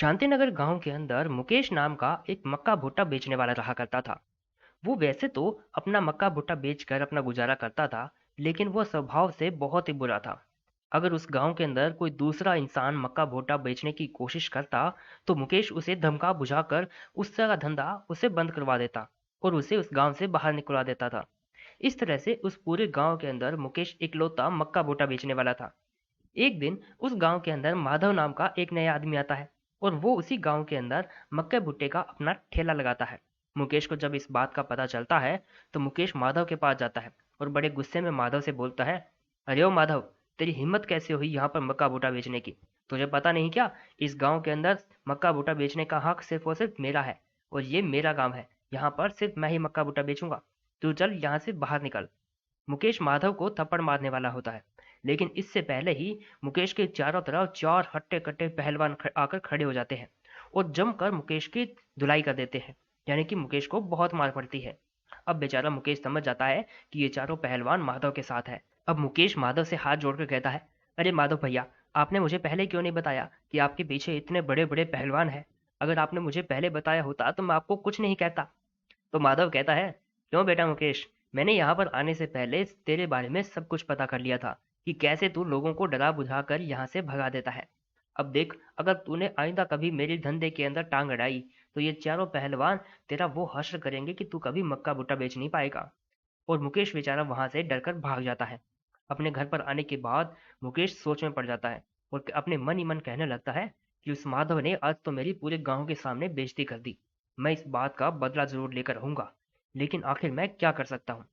शांतिनगर गांव के अंदर मुकेश नाम का एक मक्का भुट्टा बेचने वाला रहा करता था। वो वैसे तो अपना मक्का भुट्टा बेचकर अपना गुजारा करता था, लेकिन वो स्वभाव से बहुत ही बुरा था। अगर उस गांव के अंदर कोई दूसरा इंसान मक्का भुट्टा बेचने की कोशिश करता, तो मुकेश उसे धमका बुझाकर उसका धंधा उसे बंद करवा देता और उसे उस गांव से बाहर निकलवा देता था। इस तरह से उस पूरे गांव के अंदर मुकेश इकलौता मक्का भुट्टा बेचने वाला था। एक दिन उस गांव के अंदर माधव नाम का एक नया आदमी आता है और वो उसी गांव के अंदर मक्के भुट्टे का अपना ठेला लगाता है। मुकेश को जब इस बात का पता चलता है, तो मुकेश माधव के पास जाता है और बड़े गुस्से में माधव से बोलता है, अरे ओ माधव, तेरी हिम्मत कैसे हुई यहाँ पर मक्का भुट्टा बेचने की? तुझे पता नहीं क्या? इस गांव के अंदर मक्का भुट्टा बेचने का हक सिर्फ और सिर्फ मेरा है, और ये मेरा गांव है। यहाँ पर सिर्फ मैं ही मक्का भुट्टा बेचूंगा। तू चल यहाँ से बाहर निकल। मुकेश माधव को थप्पड़ मारने वाला होता है, लेकिन इससे पहले ही मुकेश के चारों तरफ चार हट्टे कट्टे पहलवान आकर खड़े हो जाते हैं और जमकर मुकेश की धुलाई कर देते हैं। यानी कि मुकेश को बहुत मार पड़ती है। अब बेचारा मुकेश समझ जाता है कि ये चारों पहलवान माधव के साथ है। अब मुकेश माधव से हाथ जोड़कर कहता है, अरे माधव भैया, आपने मुझे पहले क्यों नहीं बताया कि आपके पीछे इतने बड़े बड़े पहलवान हैं? अगर आपने मुझे पहले बताया होता तो मैं आपको कुछ नहीं कहता। तो माधव कहता है, क्यों बेटा मुकेश, मैंने यहाँ पर आने से पहले तेरे बारे में सब कुछ पता कर लिया था कि कैसे तू लोगों को डरा बुझा कर यहाँ से भगा देता है। अब देख, अगर तूने आइंदा कभी मेरे धंधे के अंदर टांग अड़ाई, तो ये चारों पहलवान तेरा वो हश्र करेंगे कि तू कभी मक्का भुट्टा बेच नहीं पाएगा। और मुकेश बेचारा वहां से डरकर भाग जाता है। अपने घर पर आने के बाद मुकेश सोच में पड़ जाता है और अपने मन ही मन कहने लगता है कि उस माधव ने आज तो मेरी पूरे गांव के सामने बेइज्जती कर दी। मैं इस बात का बदला जरूर लेकर रहूंगा, लेकिन आखिर मैं क्या कर सकता हूँ?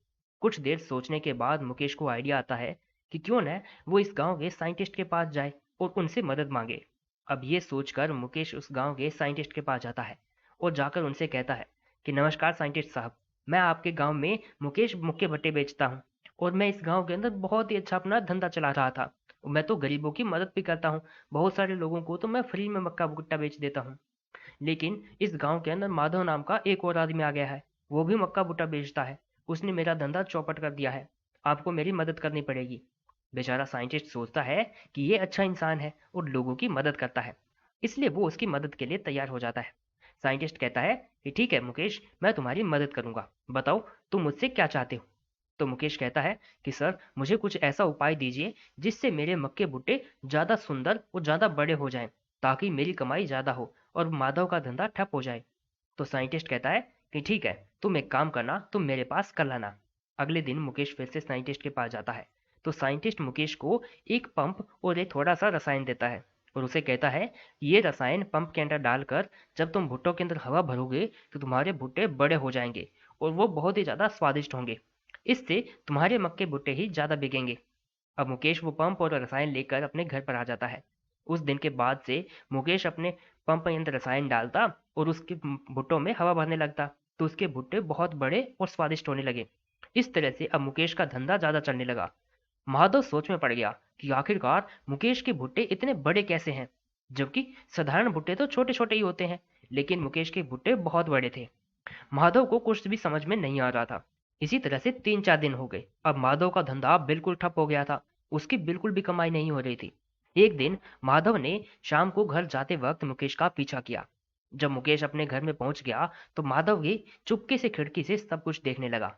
कुछ देर सोचने के बाद मुकेश को आइडिया आता है कि क्यों न वो इस गांव के साइंटिस्ट के पास जाए और उनसे मदद मांगे। अब ये सोचकर मुकेश उस गांव के साइंटिस्ट के पास जाता है और जाकर उनसे कहता है कि नमस्कार साइंटिस्ट साहब, मैं आपके गांव में मुकेश मुक्के भट्टे बेचता हूँ और मैं इस गांव के अंदर बहुत ही अच्छा अपना धंधा चला रहा था। मैं तो गरीबों की मदद भी करता हूँ, बहुत सारे लोगों को तो मैं फ्री में मक्का भुट्टा बेच देता हूँ। लेकिन इस गांव के अंदर माधव नाम का एक और आदमी आ गया है, वो भी मक्का भुट्टा बेचता है। उसने मेरा धंधा चौपट कर दिया है। आपको मेरी मदद करनी पड़ेगी। बेचारा साइंटिस्ट सोचता है कि ये अच्छा इंसान है और लोगों की मदद करता है, इसलिए वो उसकी मदद के लिए तैयार हो जाता है। साइंटिस्ट कहता है कि ठीक है मुकेश, मैं तुम्हारी मदद करूंगा। बताओ, तुम मुझसे क्या चाहते हो? तो मुकेश कहता है कि सर, मुझे कुछ ऐसा उपाय दीजिए जिससे मेरे मक्के भुट्टे ज़्यादा सुंदर और ज़्यादा बड़े हो जाएं, ताकि मेरी कमाई ज़्यादा हो और माधव का धंधा ठप हो जाए। तो साइंटिस्ट कहता है कि ठीक है, तुम एक काम करना, तुम मेरे पास कल आना। अगले दिन मुकेश फिर से साइंटिस्ट के पास जाता है। तो साइंटिस्ट मुकेश को एक पंप और एक थोड़ा सा रसायन देता है और उसे कहता है, ये रसायन पंप के अंदर डालकर जब तुम भुट्टों के अंदर हवा भरोगे, तो तुम्हारे भुट्टे बड़े हो जाएंगे और वो बहुत ही ज़्यादा स्वादिष्ट होंगे। इससे तुम्हारे मक्के भुट्टे ही ज़्यादा बिकेंगे। अब मुकेश वो पंप और रसायन लेकर अपने घर पर आ जाता है। उस दिन के बाद से मुकेश अपने पंप के अंदर रसायन डालता और उसके भुट्टों में हवा भरने लगता, तो उसके भुट्टे बहुत बड़े और स्वादिष्ट होने लगे। इस तरह से अब मुकेश का धंधा ज्यादा चलने लगा। माधव सोच में पड़ गया कि आखिरकार मुकेश के भुट्टे इतने बड़े कैसे हैं, जबकि साधारण भुट्टे तो छोटे छोटे ही होते हैं, लेकिन मुकेश के भुट्टे बहुत बड़े थे। माधव को कुछ भी समझ में नहीं आ रहा था। इसी तरह से 3-4 दिन हो गए। अब माधव का धंधा बिल्कुल ठप हो गया था। उसकी बिल्कुल भी कमाई नहीं हो रही थी। एक दिन माधव ने शाम को घर जाते वक्त मुकेश का पीछा किया। जब मुकेश अपने घर में पहुंच गया, तो माधव भी चुपके से खिड़की से सब कुछ देखने लगा।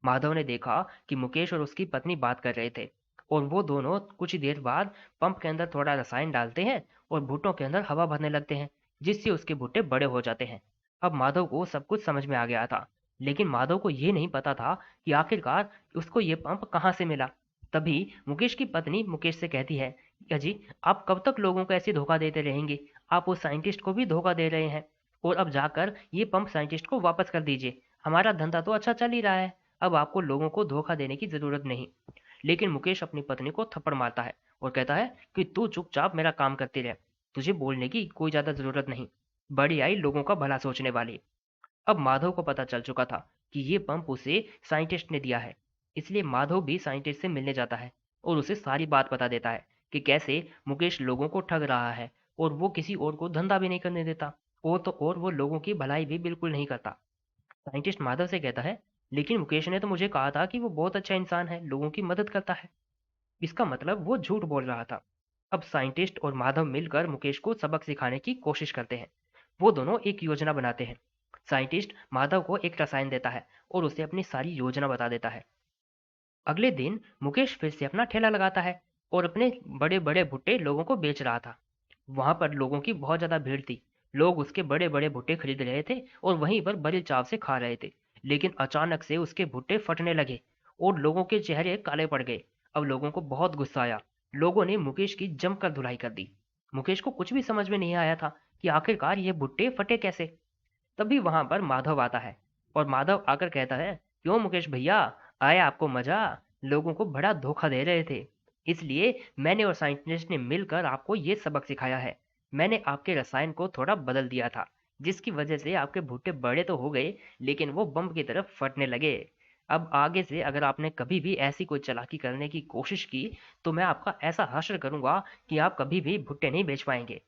माधव ने देखा कि मुकेश और उसकी पत्नी बात कर रहे थे और वो दोनों कुछ ही देर बाद पंप के अंदर थोड़ा रसायन डालते हैं और भुट्टों के अंदर हवा भरने लगते हैं, जिससे उसके भुट्टे बड़े हो जाते हैं। अब माधव को सब कुछ समझ में आ गया था, लेकिन माधव को ये नहीं पता था कि आखिरकार उसको ये पंप कहाँ से मिला। तभी मुकेश की पत्नी मुकेश से कहती है, अजी, आप कब तक लोगों को ऐसे धोखा देते रहेंगे? आप उस साइंटिस्ट को भी धोखा दे रहे हैं, और अब जाकर ये पंप साइंटिस्ट को वापस कर दीजिए। हमारा धंधा तो अच्छा चल ही रहा है, अब आपको लोगों को धोखा देने की जरूरत नहीं। लेकिन मुकेश अपनी पत्नी को थप्पड़ मारता है और कहता है कि तू चुपचाप मेरा काम करती रह, तुझे बोलने की कोई ज्यादा जरूरत नहीं। बड़ी आई लोगों का भला सोचने वाली। अब माधव को पता चल चुका था कि ये पंप उसे साइंटिस्ट ने दिया है, इसलिए माधव भी साइंटिस्ट से मिलने जाता है और उसे सारी बात बता देता है कि कैसे मुकेश लोगों को ठग रहा है और वो किसी और को धंधा भी नहीं करने देता, और तो और वो लोगों की भलाई भी बिल्कुल नहीं करता। साइंटिस्ट माधव से कहता है, लेकिन मुकेश ने तो मुझे कहा था कि वो बहुत अच्छा इंसान है, लोगों की मदद करता है। इसका मतलब वो झूठ बोल रहा था। अब साइंटिस्ट और माधव मिलकर मुकेश को सबक सिखाने की कोशिश करते हैं। वो दोनों एक योजना बनाते हैं। साइंटिस्ट माधव को एक रसायन देता है और उसे अपनी सारी योजना बता देता है। अगले दिन मुकेश फिर से अपना ठेला लगाता है और अपने बड़े बड़े भुट्टे लोगों को बेच रहा था। वहां पर लोगों की बहुत ज्यादा भीड़ थी। लोग उसके बड़े बड़े भुट्टे खरीद रहे थे और वहीं पर बड़े चाव से खा रहे थे। लेकिन अचानक से उसके भुट्टे फटने लगे और लोगों के चेहरे काले पड़ गए। अब लोगों को बहुत गुस्सा आया। लोगों ने मुकेश की जमकर धुलाई कर दी। मुकेश को कुछ भी समझ में नहीं आया था कि आखिरकार ये भुट्टे फटे कैसे। तभी वहां पर माधव आता है और माधव आकर कहता है, क्यों मुकेश भैया, आया आपको मजा? लोगों को बड़ा धोखा दे रहे थे, इसलिए मैंने और साइंटिस्ट ने मिलकर आपको ये सबक सिखाया है। मैंने आपके रसायन को थोड़ा बदल दिया था, जिसकी वजह से आपके भुट्टे बड़े तो हो गए, लेकिन वो बम की तरफ फटने लगे। अब आगे से अगर आपने कभी भी ऐसी कोई चालाकी करने की कोशिश की, तो मैं आपका ऐसा हश्र करूंगा कि आप कभी भी भुट्टे नहीं बेच पाएंगे।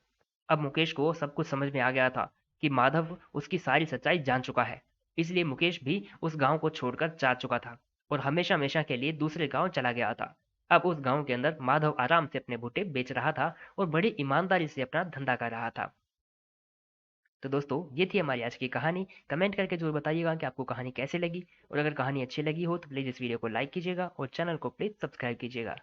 अब मुकेश को सब कुछ समझ में आ गया था कि माधव उसकी सारी सच्चाई जान चुका है। इसलिए मुकेश भी उस गांव को छोड़कर जा चुका था और हमेशा हमेशा के लिए दूसरे गांव चला गया था। अब उस गांव के अंदर माधव आराम से अपने भुट्टे बेच रहा था और बड़ी ईमानदारी से अपना धंधा कर रहा था। तो दोस्तों, ये थी हमारी आज की कहानी। कमेंट करके जरूर बताइएगा कि आपको कहानी कैसे लगी, और अगर कहानी अच्छी लगी हो तो प्लीज़ इस वीडियो को लाइक कीजिएगा और चैनल को प्लीज़ सब्सक्राइब कीजिएगा।